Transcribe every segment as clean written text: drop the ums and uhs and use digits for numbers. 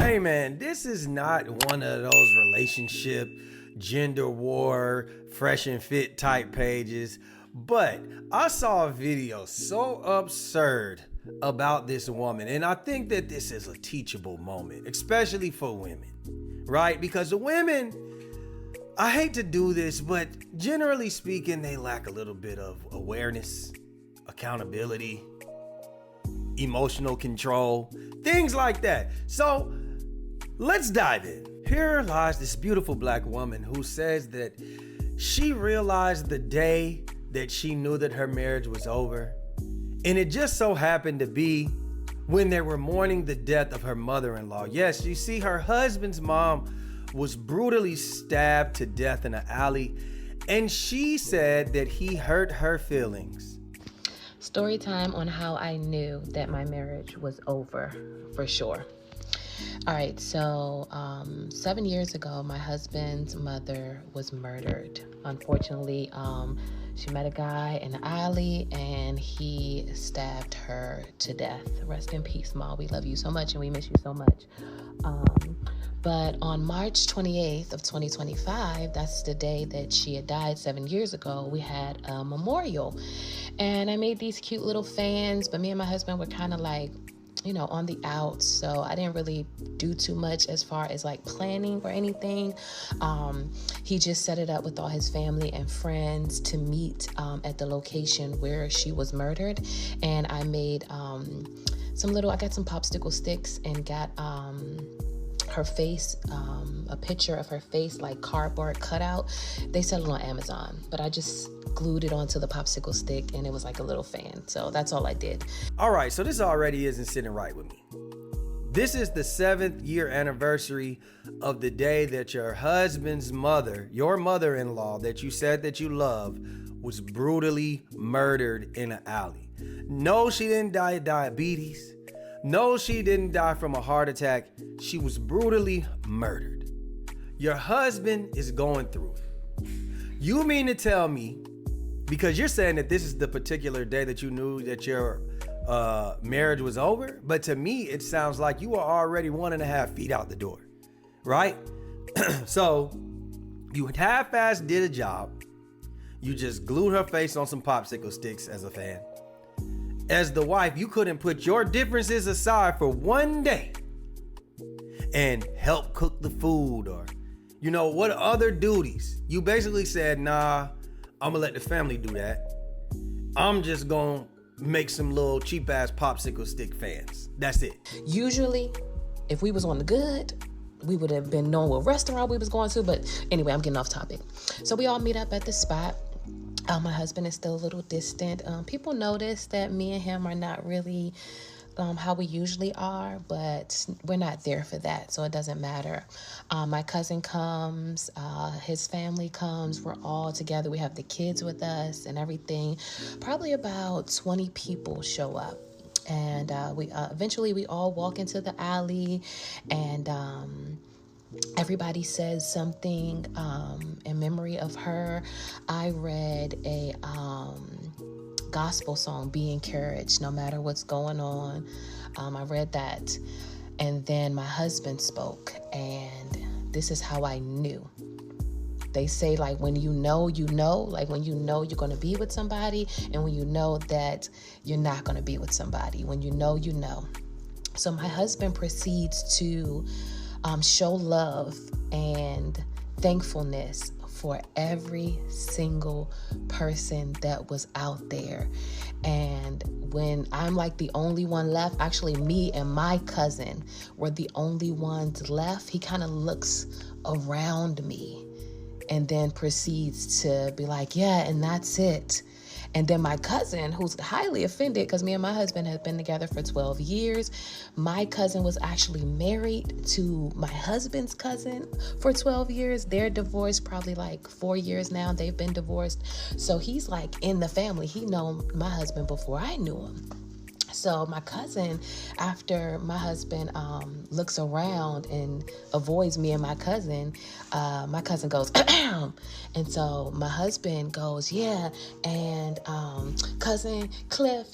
Hey man, this is not one of those relationship, gender war, fresh and fit type pages, but I saw a video so absurd about this woman, and I think that this is a teachable moment, especially for women, right? Because the women, I hate to do this, but generally speaking, they lack a little bit of awareness, accountability, emotional control, things like that. So let's dive in. Here lies this beautiful black woman who says that she realized the day that she knew that her marriage was over, and it just so happened to be when they were mourning the death of her mother-in-law. Yes, you see, her husband's mom was brutally stabbed to death in an alley, and she said that he hurt her feelings. Story time on how I knew that my marriage was over for sure. All right, so 7 years ago, my husband's mother was murdered. Unfortunately, she met a guy in the alley and he stabbed her to death. Rest in peace, Ma. We love you so much and we miss you so much. But on March 28th of 2025, that's the day that she had died 7 years ago, we had a memorial. And I made these cute little fans, but me and my husband were kind of like, you know, on the outs. So I didn't really do too much as far as like planning or anything. He just set it up with all his family and friends to meet at the location where she was murdered. And I made I got some popsicle sticks and got her face, a picture of her face, like cardboard cutout. They sell it on Amazon, but I just glued it onto the popsicle stick and it was like a little fan. So that's all I did. All right, so this already isn't sitting right with me. This is the 7th year anniversary of the day that your husband's mother, your mother-in-law that you said that you love, was brutally murdered in an alley. No, she didn't die of diabetes. No, she didn't die from a heart attack. She was brutally murdered. Your husband is going through it. You mean to tell me, because you're saying that this is the particular day that you knew that your marriage was over, but to me, it sounds like you were already 1.5 feet out the door, right? So you half-ass did a job. You just glued her face on some popsicle sticks as a fan. As the wife, you couldn't put your differences aside for one day and help cook the food or, you know, what other duties. You basically said, nah, I'm gonna let the family do that. I'm just gonna make some little cheap ass popsicle stick fans. That's it. Usually, if we was on the good, we would have been knowing what restaurant we was going to, but anyway, I'm getting off topic. So we all meet up at the spot. My husband is still a little distant. People notice that me and him are not really how we usually are, but we're not there for that, so it doesn't matter. My cousin comes, his family comes, we're all together. We have the kids with us and everything. Probably about 20 people show up. And we eventually all walk into the alley and everybody says something in memory of her. I read a gospel song, Be Encouraged, no matter what's going on. I read that. And then my husband spoke, and this is how I knew. They say, like, when you know, like when you know you're going to be with somebody, and when you know that you're not going to be with somebody, when you know, you know. So my husband proceeds to show love and thankfulness for every single person that was out there. And when I'm like the only one left, actually me and my cousin were the only ones left, he kind of looks around me and then proceeds to be like, yeah, and that's it. And then my cousin, who's highly offended because me and my husband have been together for 12 years. My cousin was actually married to my husband's cousin for 12 years. They're divorced probably like 4 years now. They've been divorced. So he's like in the family. He known my husband before I knew him. So my cousin, after my husband looks around and avoids me and my cousin goes, and so my husband goes, yeah, and cousin Cliff,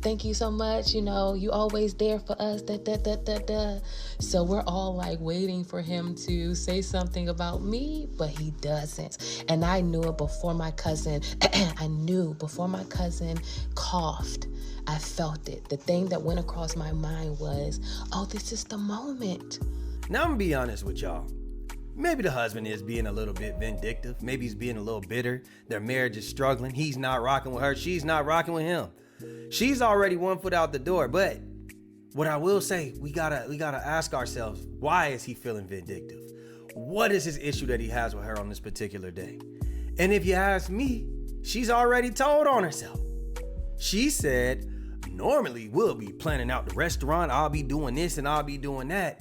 thank you so much, you always there for us, da. So we're all like waiting for him to say something about me, but he doesn't. And I knew it before my cousin, before my cousin coughed. I felt it. The thing that went across my mind was, oh, this is the moment. Now I'm gonna be honest with y'all. Maybe the husband is being a little bit vindictive. Maybe he's being a little bitter. Their marriage is struggling. He's not rocking with her. She's not rocking with him. She's already 1 foot out the door. But what I will say, we gotta ask ourselves, why is he feeling vindictive? What is his issue that he has with her on this particular day? And if you ask me, she's already told on herself. She said, normally we'll be planning out the restaurant. I'll be doing this and I'll be doing that.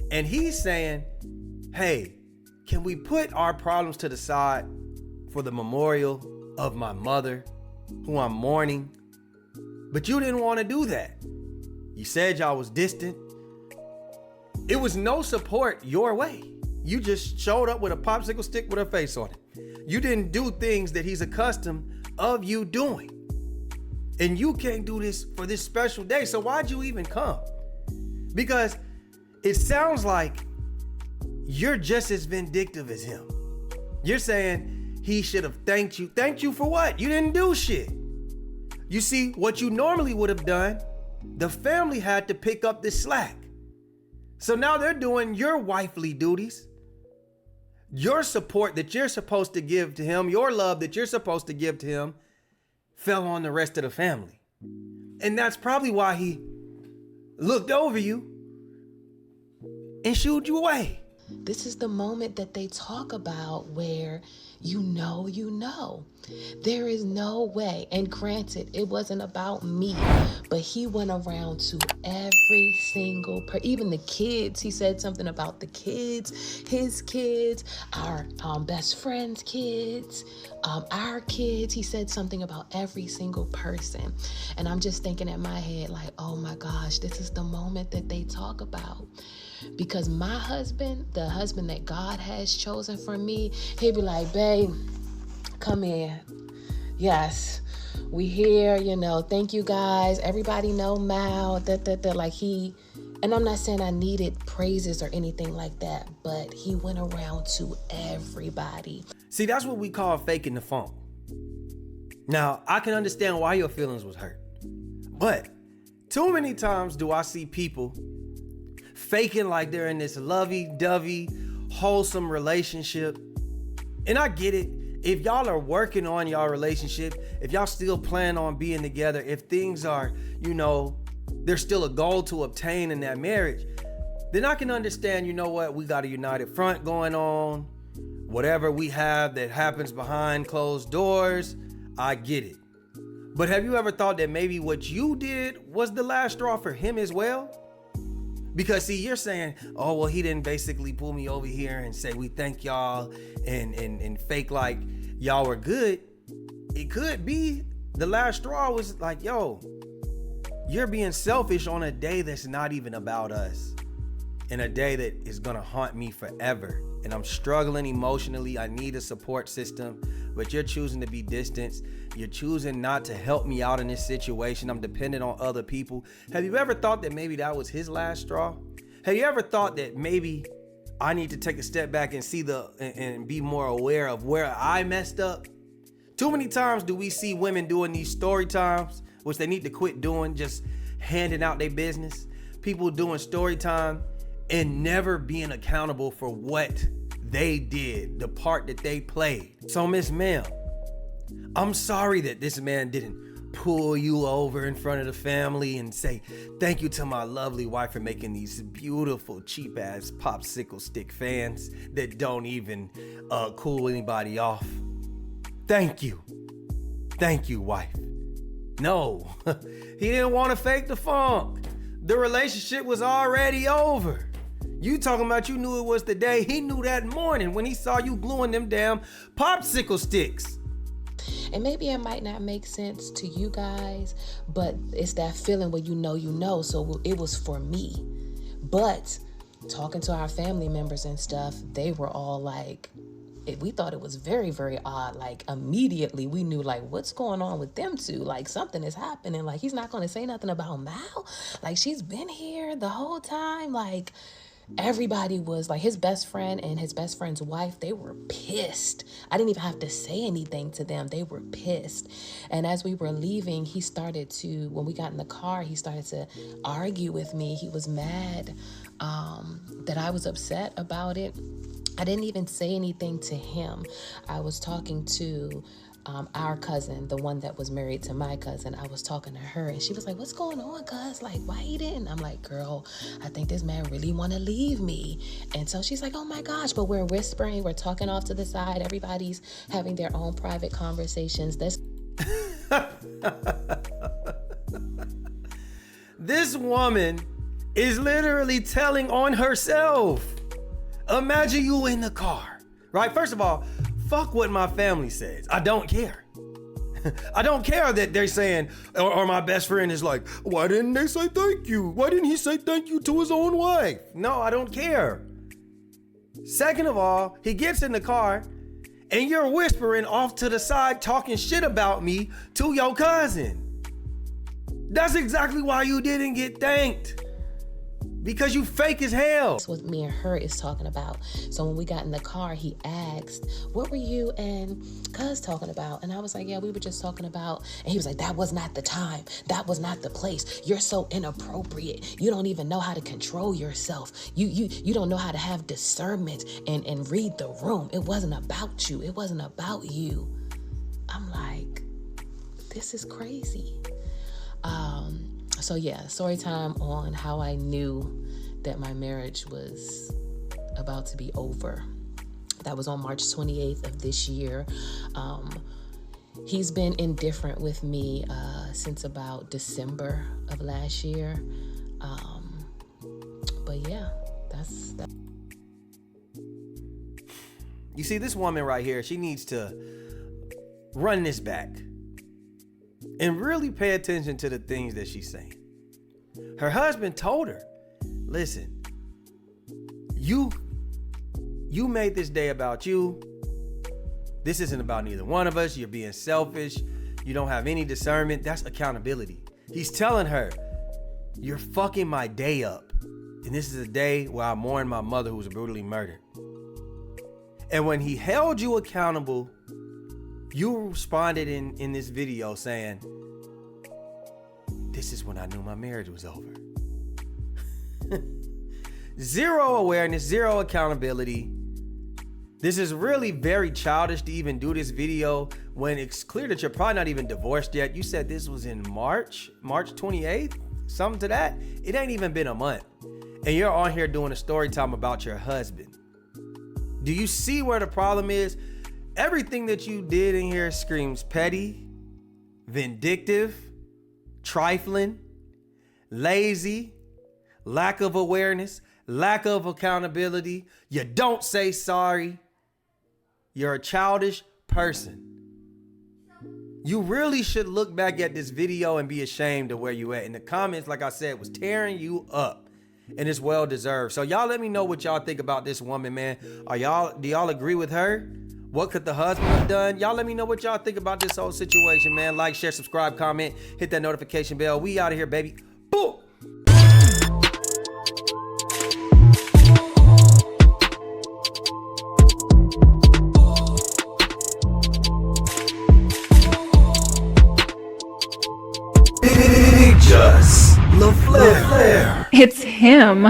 And he's saying, hey, can we put our problems to the side for the memorial of my mother, who I'm mourning? But you didn't want to do that. You said y'all was distant. It was no support your way. You just showed up with a popsicle stick with her face on it. You didn't do things that he's accustomed of you doing. And you can't do this for this special day. So why'd you even come? Because it sounds like you're just as vindictive as him. You're saying he should have thanked you. Thanked you for what? You didn't do shit. You see, what you normally would have done, the family had to pick up the slack. So now they're doing your wifely duties. Your support that you're supposed to give to him, your love that you're supposed to give to him, fell on the rest of the family. And that's probably why he looked over you and shooed you away. This is the moment that they talk about where you know. There is no way. And granted, it wasn't about me, but he went around to every single even the kids. He said something about the kids, his kids, our best friend's kids, our kids. He said something about every single person. And I'm just thinking in my head like, oh my gosh, this is the moment that they talk about. Because my husband, the husband that God has chosen for me, he'd be like, babe, come in. Yes, we here, thank you guys. Everybody know Mal, like he, and I'm not saying I needed praises or anything like that, but he went around to everybody. See, that's what we call faking the funk. Now, I can understand why your feelings was hurt, but too many times do I see people faking like they're in this lovey-dovey, wholesome relationship. And I get it. If y'all are working on y'all relationship, if y'all still plan on being together, if things are, there's still a goal to obtain in that marriage, then I can understand, we got a united front going on. Whatever we have that happens behind closed doors, I get it. But have you ever thought that maybe what you did was the last straw for him as well? Because see, you're saying, oh, well, he didn't basically pull me over here and say, we thank y'all and fake like y'all were good. It could be the last straw was like, yo, you're being selfish on a day that's not even about us. And a day that is gonna haunt me forever. And I'm struggling emotionally. I need a support system, but you're choosing to be distant. You're choosing not to help me out in this situation. I'm dependent on other people. Have you ever thought that maybe that was his last straw? Have you ever thought that maybe I need to take a step back and and be more aware of where I messed up? Too many times do we see women doing these story times, which they need to quit doing, just handing out their business. People doing story time and never being accountable for what they did, the part that they played. So Miss Ma'am, I'm sorry that this man didn't pull you over in front of the family and say, thank you to my lovely wife for making these beautiful cheap ass popsicle stick fans that don't even cool anybody off. Thank you. Thank you, wife. No, he didn't want to fake the funk. The relationship was already over. You talking about you knew it was the day. He knew that morning when he saw you gluing them damn popsicle sticks. And maybe it might not make sense to you guys, but it's that feeling where you know. So it was for me. But talking to our family members and stuff, they were all like, we thought it was very, very odd. Like, immediately we knew, like, what's going on with them two? Like, something is happening. Like, he's not going to say nothing about Mal. Like, she's been here the whole time. Like, everybody was like, his best friend and his best friend's wife, they were pissed. I didn't even have to say anything to them. They were pissed. And as we were leaving, he started to, when we got in the car, he started to argue with me. He was mad that I was upset about it. I didn't even say anything to him. I was talking to our cousin, the one that was married to my cousin. I was talking to her and she was like, what's going on, cuz? Like, why he didn't? I'm like, girl, I think this man really want to leave me. And so she's like, oh my gosh, but we're whispering, we're talking off to the side. Everybody's having their own private conversations. This woman is literally telling on herself. Imagine you in the car, right? First of all, fuck what my family says. I don't care. I don't care that they're saying, or my best friend is like, why didn't they say thank you? Why didn't he say thank you to his own wife? No, I don't care. Second of all, he gets in the car and you're whispering off to the side, talking shit about me to your cousin. That's exactly why you didn't get thanked. Because you fake as hell. That's what me and her is talking about. So when we got in the car, he asked, what were you and cuz talking about? And I was like, yeah, we were just talking about, and he was like, that was not the time. That was not the place. You're so inappropriate. You don't even know how to control yourself. You don't know how to have discernment and read the room. It wasn't about you. It wasn't about you. I'm like, this is crazy. So yeah, story time on how I knew that my marriage was about to be over. That was on March 28th of this year. He's been indifferent with me since about December of last year. But yeah, that's that. You see, this woman right here, she needs to run this back and really pay attention to the things that she's saying. Her husband told her, listen, you made this day about you. This isn't about neither one of us. You're being selfish. You don't have any discernment. That's accountability. He's telling her, you're fucking my day up. And this is a day where I mourn my mother who was brutally murdered. And when he held you accountable, you responded in this video saying, this is when I knew my marriage was over. Zero awareness, zero accountability. This is really very childish to even do this video when it's clear that you're probably not even divorced yet. You said this was in March 28th, something to that. It ain't even been a month. And you're on here doing a story time about your husband. Do you see where the problem is? Everything that you did in here screams petty, vindictive, trifling, lazy, lack of awareness, lack of accountability. You don't say sorry. You're a childish person. You really should look back at this video and be ashamed of where you at. In the comments, like I said, was tearing you up. And it's well deserved. So y'all let me know what y'all think about this woman, man. Do y'all agree with her? What could the husband have done? Y'all let me know what y'all think about this whole situation, man. Like, share, subscribe, comment, hit that notification bell. We out of here, baby. Boom. BACKFIRES. It's him.